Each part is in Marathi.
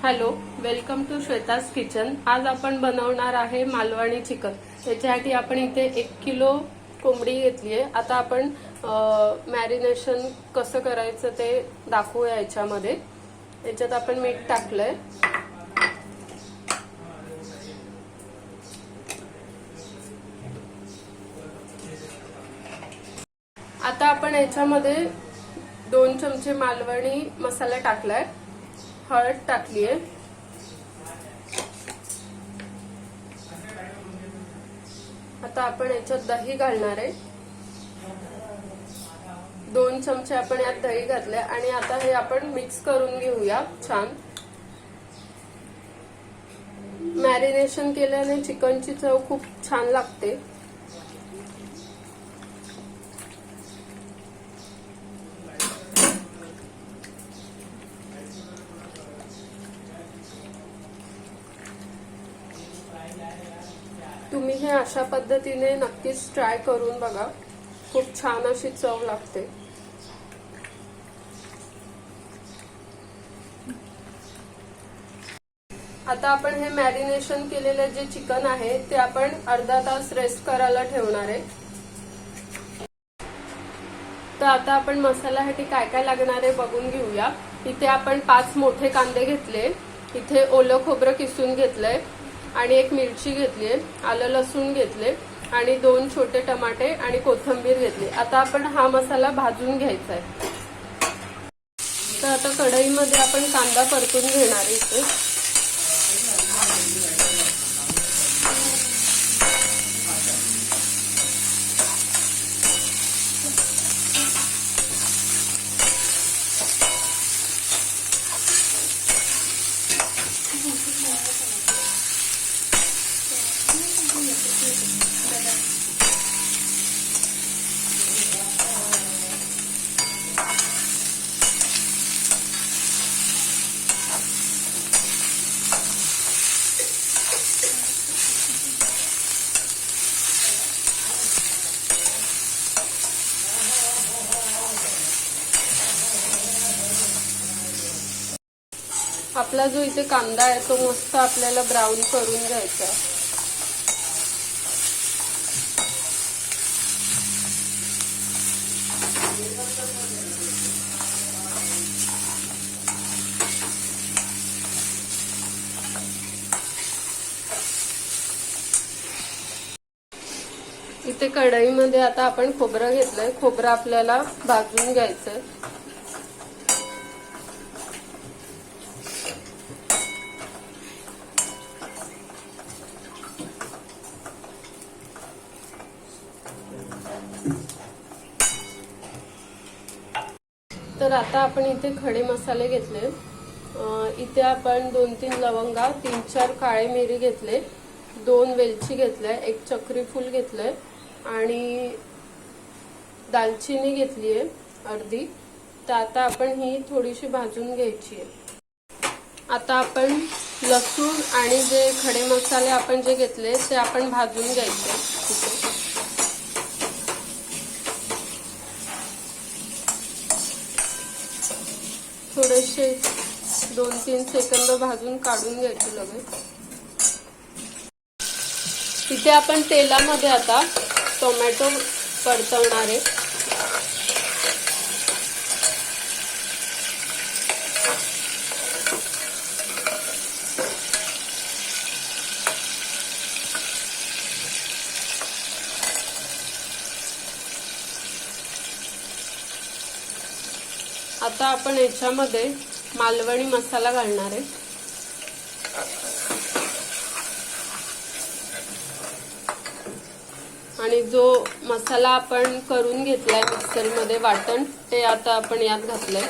Hello, welcome to Shweta's kitchen. आज आपण बनवणार आहे मालवणी चिकन। त्याच्यासाठी आपण इथे 1 किलो कोंबडी घेतली आहे। आता आपण मॅरिनेशन कसं करायचं ते दाखवूया याच्यामध्ये। याच्यात आपण मीठ टाकलंय, आता आपण याच्यामध्ये 2 चमचे मालवणी मसाला टाकलाय, हळद टाकली आहे, आता आपण याच्यात दही घालणार आहे। 2 चमचे आपण यात दही घातले आणि आता हे आपण मिक्स करून घेऊया छान। मॅरिनेशन केल्याने चिकनची चव खूप छान लागते। तुम्ही हे अशा पद्धतीने नक्कीच ट्राय करून बघा, खूप छान अशी चव लागते। आता आपण हे मॅरिनेशन केलेले जे चिकन आहे ते आपण अर्धा तास रेस्ट करायला ठेवणार आहे। तर आता आपण मसाल्यासाठी काय काय लागणार आहे बघून घेऊया। इथे आपण 5 मोठे कांदे घेतले, इथे ओलं खोबरं किसून घेतलंय आणि 1 मिरची घेतली, आलं लसूण घेतले आणि 2 छोटे टमाटे आणि कोथिंबीर घेतली। आता आपण हा मसाला भाजून घ्यायचा आहे। तर आता कढईमध्ये आपण कांदा परतून घेणार आहे इथे। आपला जो इथे कांदा आहे तो मस्त आपल्याला ब्राउन करून घ्यायचा आहे। इथे कढईमध्ये आता आपण खोबरं घेतलंय, खोबरं आपल्याला भाजून घ्यायचंय। तर आता आपण इथे खडे मसाले घेतले, इथे आपण 2-3 लवंगा, 3-4 काळे मिरी घेतले, 2 वेलची घेतल्या, 1 चक्री फूल घेतलंय आणि दालचिनी घेतली आहे अर्धी। तर आता आपण ही थोडीशी भाजून घ्यायची आहे। आता आपण लसूण आणि जे खडे मसाले आपण जे घेतले ते आपण भाजून घ्यायचे। थोडेसे 2-3 सेकंद भाजून काढून घ्यायचे लगेच। इथे आपण तेलामध्ये आता टोमॅटो परतवणार आहे। आता आपण याच्यामध्ये मालवणी मसाला घालणार आहे। आणि जो मसाला आपण करून घेतलाय मिक्सरमध्ये वाटण, ते आता आपण यात घातलंय।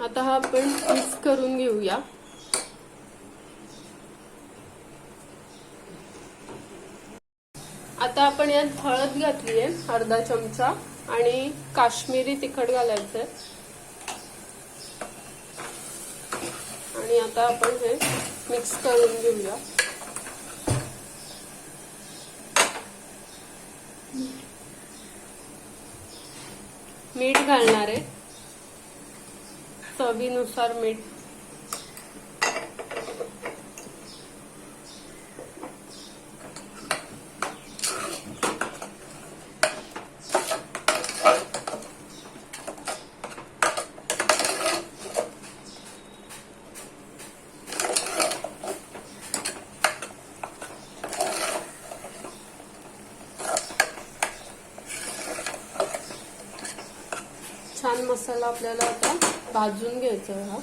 आता हा आपण मिक्स करून घेऊया। आता आपण यात हळद घातली आहे अर्धा चमचा आणि काश्मीरी तिखट घालायचंय आणि आता आपण हे मिक्स करून घेऊया। मीठ घालणार आहे, चवीनुसार मीठ। छान मसाला आपल्याला आता भाजून घ्यायचा आहे हा।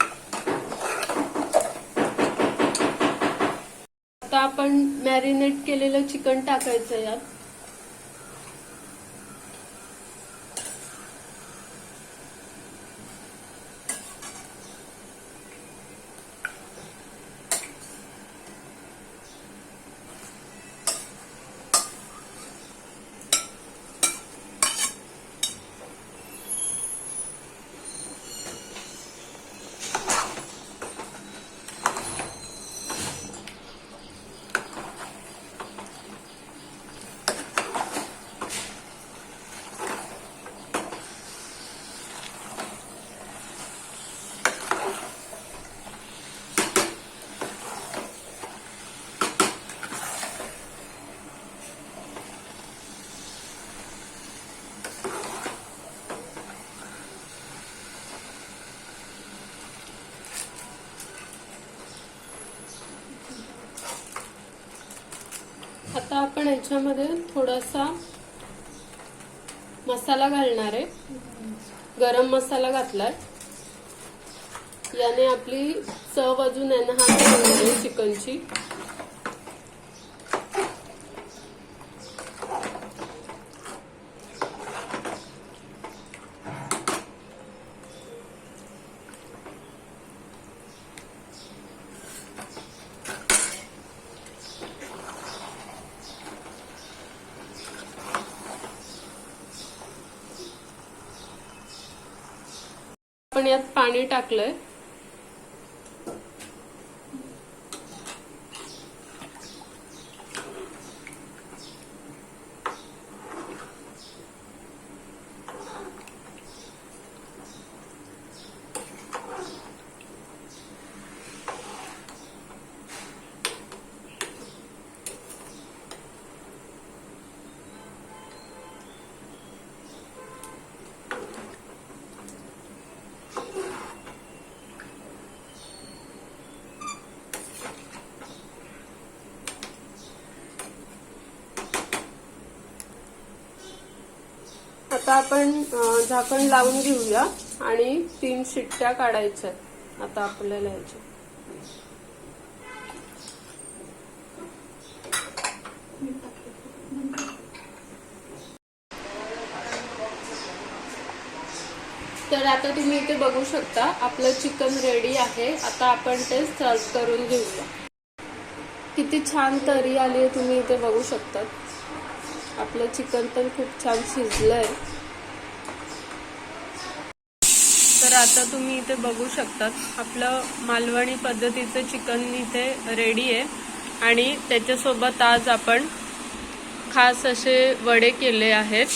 आता आपण मॅरिनेट केलेलं चिकन टाकायचं यात। आता आपण याच्यामध्ये थोडासा मसाला घालणार आहे, गरम मसाला घातलाय। याने आपली चव अजून एनहान्स होणार आहे चिकनची। आपण यात पाणी टाकलंय। आता आपण झाकण लावून घेऊया आणि 3 शिट्ट्या काढायच्या आता आपल्याला याच्या। तर आता तुम्ही इथे बघू शकता आपलं चिकन रेडी आहे। आता आपण ते सर्व करून घेऊया। किती छान तरी आली आहे, तुम्ही इथे बघू शकता। आपलं चिकन पण खूप छान शिजलंय। तर आता तुम्ही इथे बघू शकता आपलं मालवणी पद्धतीचं चिकन इथे रेडी आहे आणि त्याच्यासोबत आज आपण खास असे वडे केले आहेत।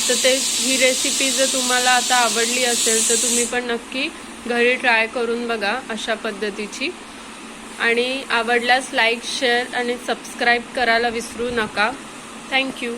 तर ही रेसिपी जर तुम्हाला आता आवडली असेल तर तुम्ही पण नक्की घरी ट्राय करून बघा अशा पद्धतीची। आणि आवडल्यास लाईक, शेअर आणि सबस्क्राईब करायला विसरू नका। थँक्यू।